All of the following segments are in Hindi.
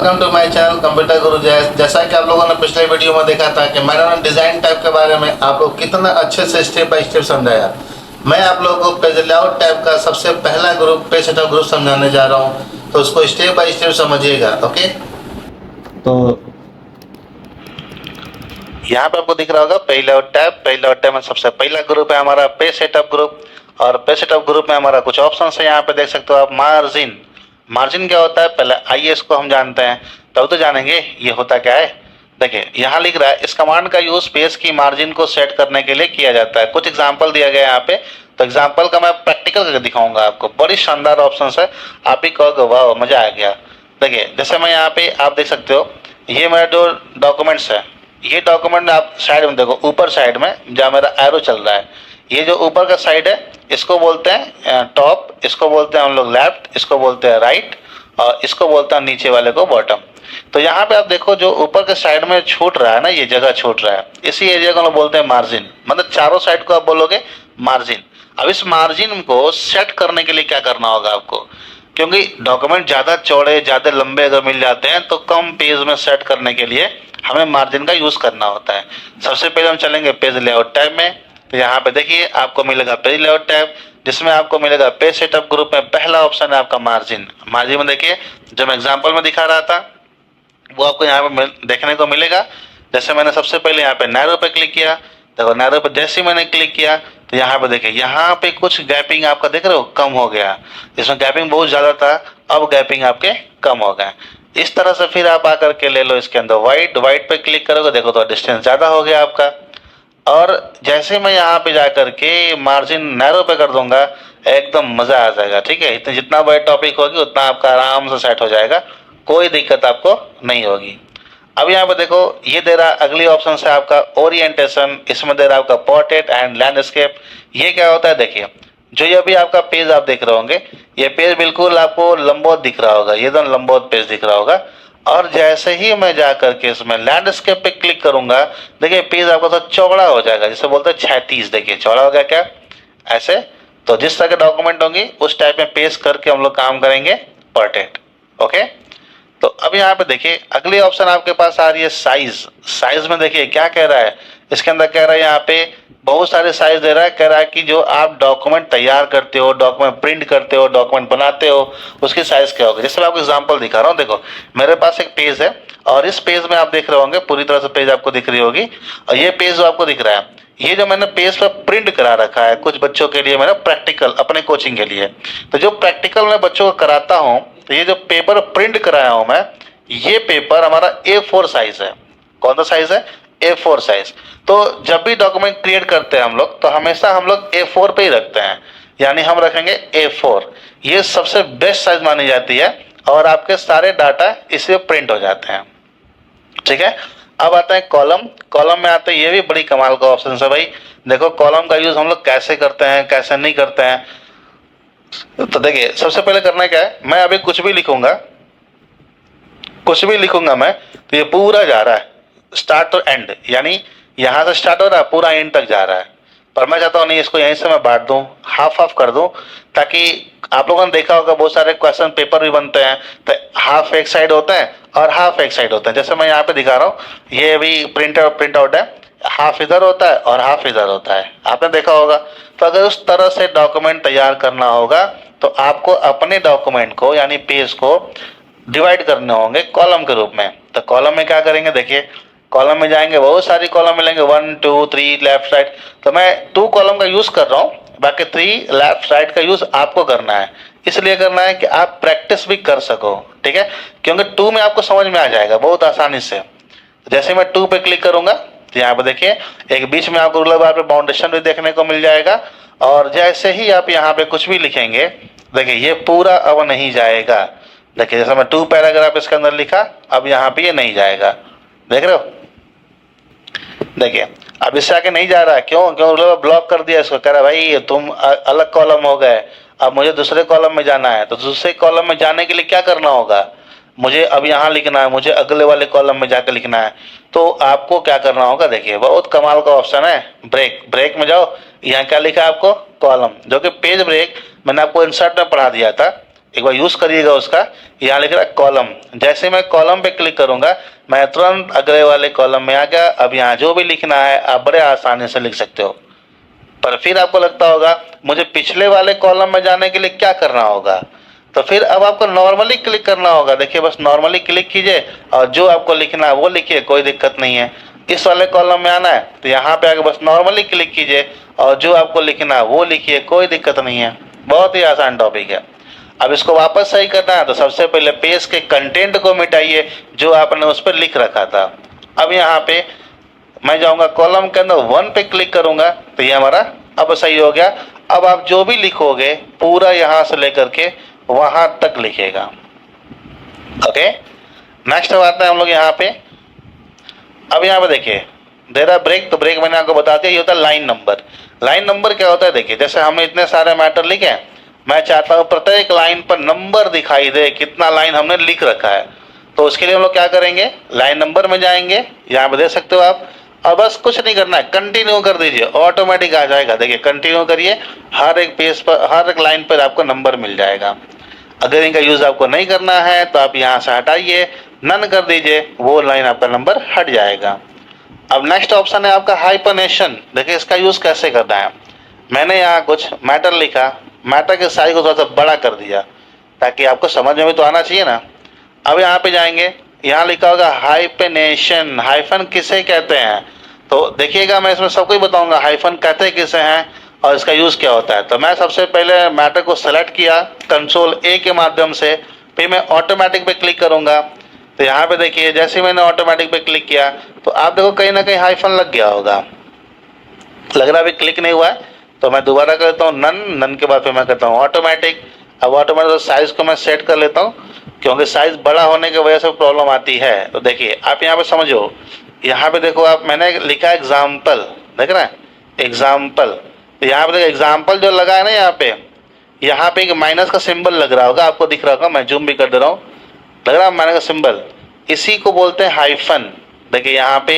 Welcome to my channel computer guru Jai. जैसा कि आप लोगों ने पिछले वीडियो में देखा था कि मैंने ना डिज़ाइन टाइप के बारे में आप लोग कितना अच्छे से स्टेप बाय स्टेप समझाया। मैं आप लोगों को पेज लेआउट टाइप का सबसे पहला ग्रुप पेज सेटअप ग्रुप समझाने जा रहा हूँ, तो उसको स्टेप बाय स्टेप समझिएगा। ओके, तो यहाँ पे आपको दिख रहा होगा page layout tab. Page layout tab में सबसे पहला ग्रुप है हमारा पेज सेटअप ग्रुप, और पेज सेटअप ग्रुप में हमारा कुछ ऑप्शन है। यहाँ पे देख सकते हो आप मार्जिन। मार्जिन क्या होता है, पहले आइए इसको हम जानते हैं, तब तो जानेंगे ये होता क्या है। देखिए यहाँ लिख रहा है, इस कमांड का यूज पेज की मार्जिन को सेट करने के लिए किया जाता है। कुछ एग्जांपल दिया गया है यहाँ पे, तो एग्जांपल का मैं प्रैक्टिकल करके दिखाऊंगा आपको। बड़ी शानदार ऑप्शन है, आप भी कहोगे वाह मजा आ गया। देखिए जैसे मैं यहाँ पे आप देख सकते हो, ये मेरा जो डॉक्यूमेंट्स है, ये डॉक्यूमेंट आप साइड में देखो, ऊपर साइड में जहाँ मेरा एरो चल रहा है, ये जो ऊपर का साइड है इसको बोलते हैं टॉप, इसको बोलते हैं हम लोग लेफ्ट, इसको बोलते हैं राइट, और इसको बोलते हैं नीचे वाले को बॉटम। तो यहाँ पे आप देखो जो ऊपर के साइड में छूट रहा है ना, ये जगह छूट रहा है, इसी एरिया को हम बोलते हैं मार्जिन। मतलब चारों साइड को आप बोलोगे मार्जिन। अब इस मार्जिन को सेट करने के लिए क्या करना होगा आपको, क्योंकि डॉक्यूमेंट ज़्यादा चौड़े ज़्यादा लंबे अगर मिल जाते हैं तो कम पेज में सेट करने के लिए हमें मार्जिन का यूज़ करना होता है। सबसे पहले हम चलेंगे पेज लेआउट टैब में। तो यहाँ पे देखिए आपको मिलेगा पेज लेआउट टैब, जिसमें आपको मिलेगा पेज सेटअप ग्रुप में पहला ऑप्शन है आपका मार्जिन। मार्जिन में देखिए जो मैं एग्जांपल में दिखा रहा था वो आपको यहाँ पे देखने को मिलेगा। जैसे मैंने सबसे पहले यहाँ पे नैरो पे क्लिक किया, देखो नैरो पे जैसे ही मैंने क्लिक किया तो यहाँ पे देखिए यहाँ पे कुछ गैपिंग आपका देख रहे हो कम हो गया। इसमें गैपिंग बहुत ज़्यादा था, अब गैपिंग आपके कम हो गए। इस तरह से फिर आप आकर के ले लो इसके अंदर वाइट, वाइट पे क्लिक करोगे, देखो तो डिस्टेंस ज़्यादा हो गया आपका। और जैसे मैं यहाँ पे जा करके मार्जिन नैरो पे कर दूंगा, एकदम मज़ा आ जाएगा। ठीक है, इतने जितना बड़ा टॉपिक होगी उतना आपका आराम से सेट हो जाएगा, कोई दिक्कत आपको नहीं होगी। अब यहाँ पे देखो ये दे रहा अगली ऑप्शन है आपका ओरिएंटेशन, इसमें दे रहा आपका पोर्ट्रेट एंड लैंडस्केप। ये क्या होता है, देखिए जो ये अभी आपका पेज आप देख रहे होंगे, ये पेज बिल्कुल आपको लंबवत दिख रहा होगा, ये एकदम लंबवत पेज दिख रहा होगा। और जैसे ही मैं जा करके इसमें लैंडस्केप पे क्लिक करूंगा, देखिए पेज आपका थोड़ा चौड़ा हो जाएगा, जिसे बोलते हैं 36। देखिए चौड़ा हो गया क्या, ऐसे। तो जिस तरह के डॉक्यूमेंट होंगे उस टाइप में पेज करके हम लोग काम करेंगे पोर्ट्रेट। ओके, तो अब यहाँ पे देखिए अगली ऑप्शन आपके पास आ रही है साइज। साइज में देखिए क्या कह रहा है, इसके अंदर कह रहा है यहाँ पे बहुत सारे साइज दे रहा है। कह रहा है कि जो आप डॉक्यूमेंट तैयार करते हो, डॉक्यूमेंट प्रिंट करते हो, डॉक्यूमेंट बनाते हो, उसकी साइज क्या होगी। जैसे मैं आपको एग्जांपल दिखा रहा हूँ, देखो मेरे पास एक पेज है और इस पेज में आप देख रहे होंगे पूरी तरह से पेज आपको दिख रही होगी, और ये पेज जो आपको दिख रहा है, ये जो मैंने पेज पर प्रिंट करा रखा है कुछ बच्चों के लिए, मैंने प्रैक्टिकल अपने कोचिंग के लिए। तो जो प्रैक्टिकल मैं बच्चों को कराता हूँ, तो ये जो पेपर प्रिंट कराया हूँ मैं, ये पेपर हमारा A4 साइज है। कौन सा साइज है, A4 साइज। तो जब भी डॉक्यूमेंट क्रिएट करते हैं हम लोग, तो हमेशा हम लोग A4 पे ही रखते हैं, यानी हम रखेंगे A4। ये सबसे बेस्ट साइज मानी जाती है और आपके सारे डाटा इससे प्रिंट हो जाते हैं। ठीक है, अब आता है कॉलम। कॉलम में आते हैं, ये भी बड़ी कमाल का ऑप्शन है भाई। देखो कॉलम का यूज हम लोग कैसे करते हैं कैसे नहीं करते हैं। तो देखिए सबसे पहले करना क्या है, मैं अभी कुछ भी लिखूंगा मैं, तो ये पूरा जा रहा है स्टार्ट टू एंड, यानी यहाँ से स्टार्ट हो रहा है पूरा एंड तक जा रहा है। पर मैं चाहता हूँ नहीं, इसको यहीं से मैं बांट दूँ, हाफ हाफ कर दूँ, ताकि आप लोगों ने देखा होगा बहुत सारे क्वेश्चन पेपर भी बनते हैं तो हाफ एक साइड होता है और हाफ एक साइड होता है। जैसे मैं यहाँ पे दिखा रहा हूँ, ये अभी प्रिंट आउट है, हाफ इधर होता है और हाफ इधर होता है, आपने देखा होगा। तो अगर उस तरह से डॉक्यूमेंट तैयार करना होगा तो आपको अपने डॉक्यूमेंट को यानी पेज को डिवाइड करने होंगे कॉलम के रूप में। तो कॉलम में क्या करेंगे, देखिए कॉलम में जाएंगे, बहुत सारी कॉलम मिलेंगे, 1 2 3 लेफ्ट राइट। तो मैं 2 कॉलम का यूज कर रहा हूँ, बाकी 3 लेफ्ट राइट का यूज आपको करना है। इसलिए करना है कि आप प्रैक्टिस भी कर सको। ठीक है, क्योंकि 2 में आपको समझ में आ जाएगा बहुत आसानी से। जैसे मैं 2 पे क्लिक करूंगा तो यहाँ पे देखिए एक बीच में आपको रूलर बार पे बाउंडेशन भी देखने को मिल जाएगा। और जैसे ही आप यहाँ पे कुछ भी लिखेंगे, देखिए ये पूरा अब नहीं जाएगा। देखिए जैसे मैं 2 पैराग्राफ इसके अंदर लिखा, अब यहाँ पे ये नहीं जाएगा, देख रहे हो। देखिए अब इससे आगे नहीं जा रहा है, क्यों ब्लॉक कर दिया इसको, कह रहा भाई तुम अलग कॉलम हो गए, अब मुझे दूसरे कॉलम में जाना है। तो दूसरे कॉलम में जाने के लिए क्या करना होगा, मुझे अब यहाँ लिखना है, मुझे अगले वाले कॉलम में जाकर लिखना है। तो आपको क्या करना होगा, देखिए बहुत कमाल का ऑप्शन है ब्रेक। ब्रेक में जाओ, यहाँ क्या लिखा है आपको, कॉलम, जो कि पेज ब्रेक मैंने आपको इंसर्ट में पढ़ा दिया था। एक बार यूज़ करिएगा उसका। यहाँ लिख रहा है कॉलम, जैसे मैं कॉलम पे क्लिक करूँगा मैं तुरंत अगले वाले कॉलम में आ गया। अब यहाँ जो भी लिखना है आप बड़े आसानी से लिख सकते हो। पर फिर आपको लगता होगा मुझे पिछले वाले कॉलम में जाने के लिए क्या करना होगा, तो फिर अब आपको नॉर्मली क्लिक करना होगा। देखिए बस नॉर्मली क्लिक कीजिए और जो आपको लिखना है वो लिखिए, कोई दिक्कत नहीं है। इस वाले कॉलम में आना है तो यहाँ पे आके बस नॉर्मली क्लिक कीजिए और जो आपको लिखना है वो लिखिए, कोई दिक्कत नहीं है। बहुत ही आसान टॉपिक है। अब इसको वापस सही करना है तो सबसे पहले पेज के कंटेंट को मिटाइए जो आपने उस पर लिख रखा था। अब यहाँ पे मैं जाऊँगा कॉलम के अंदर 1 पे क्लिक करूँगा तो ये हमारा अब सही हो गया। अब आप जो भी लिखोगे पूरा यहाँ से लेकर के वहाँ तक लिखेगा। ओके, नेक्स्ट बात है हम लोग यहाँ पे। अब यहाँ पे देखिए देर आर ब्रेक, तो ब्रेक मैंने आपको बता दिया, ये होता है लाइन नंबर। लाइन नंबर क्या होता है, देखिए जैसे हमने इतने सारे मैटर लिखे हैं, मैं चाहता हूँ प्रत्येक लाइन पर नंबर दिखाई दे कितना लाइन हमने लिख रखा है। तो उसके लिए हम लोग क्या करेंगे, लाइन नंबर में जाएंगे, यहाँ पे देख सकते हो आप। और बस कुछ नहीं करना है, कंटिन्यू कर दीजिए, ऑटोमेटिक आ जाएगा। देखिए कंटिन्यू करिए, हर एक पेज पर हर एक लाइन पर आपको नंबर मिल जाएगा। अगर इनका यूज़ आपको नहीं करना है तो आप यहाँ से हटाइए, नन कर दीजिए, वो लाइन आपका नंबर हट जाएगा। अब नेक्स्ट ऑप्शन है आपका हाइपरनेशन। देखिए इसका यूज़ कैसे करना है। मैंने यहाँ कुछ मैटर लिखा, मैटर के साइज को थोड़ा सा बड़ा कर दिया ताकि आपको समझ में भी तो आना चाहिए ना। अब यहाँ पे जाएंगे, यहाँ लिखा होगा हाइपरनेशन। हाइफन किसे कहते हैं तो देखिएगा मैं इसमें सब कुछ बताऊंगा हाइफन कहते किसे हैं और इसका यूज़ क्या होता है। तो मैं सबसे पहले मैटर को सेलेक्ट किया कंट्रोल ए के माध्यम से, फिर मैं ऑटोमेटिक पे क्लिक करूंगा। तो यहाँ पे देखिए जैसे मैंने ऑटोमेटिक पे क्लिक किया तो आप देखो कहीं ना कहीं हाइफन लग गया होगा। लग रहा है अभी क्लिक नहीं हुआ है, तो मैं दोबारा करता हूँ नन के बाद फिर मैं करता हूँ ऑटोमेटिक। अब ऑटोमेटिक साइज़ को मैं सेट कर लेता हूँ क्योंकि साइज़ बड़ा होने की वजह से प्रॉब्लम आती है। तो देखिए आप यहाँ पे समझो, यहाँ पे देखो आप, मैंने लिखा है एग्जाम्पल, देख रहे हैं एग्जाम्पल। तो यहाँ पे देखो एग्जाम्पल जो लगा है ना, यहाँ पे एक माइनस का सिंबल लग रहा होगा, आपको दिख रहा होगा, मैं जूम भी कर दे रहा हूँ, लग रहा है माइनस का सिंबल, इसी को बोलते हैं हाइफन। देखिए यहाँ पे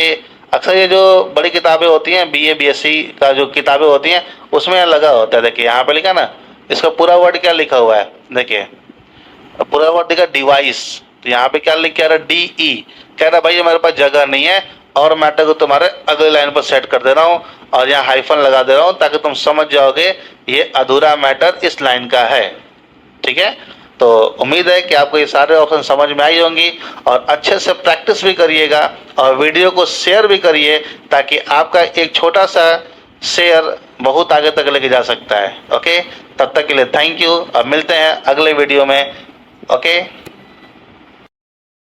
अक्सर ये जो बड़ी किताबें होती हैं BA BSc का जो किताबें होती हैं उसमें लगा होता है। देखिए यहाँ पे लिखा ना, इसका पूरा वर्ड क्या लिखा हुआ है, देखिए पूरा वर्ड लिखा डिवाइस। तो यहाँ पे क्या लिख के आ रहा है DE, कह रहा भाई मेरे पास जगह नहीं है और मैटर को तुम्हारे अगले लाइन पर सेट कर दे रहा हूँ और यहाँ हाइफन लगा दे रहा हूँ ताकि तुम समझ जाओगे ये अधूरा मैटर इस लाइन का है। ठीक है, तो उम्मीद है कि आपको ये सारे ऑप्शन समझ में आई होंगी और अच्छे से प्रैक्टिस भी करिएगा और वीडियो को शेयर भी करिए ताकि आपका एक छोटा सा शेयर बहुत आगे तक लेके जा सकता है। ओके, तब तक के लिए थैंक यू और मिलते हैं अगले वीडियो में। ओके।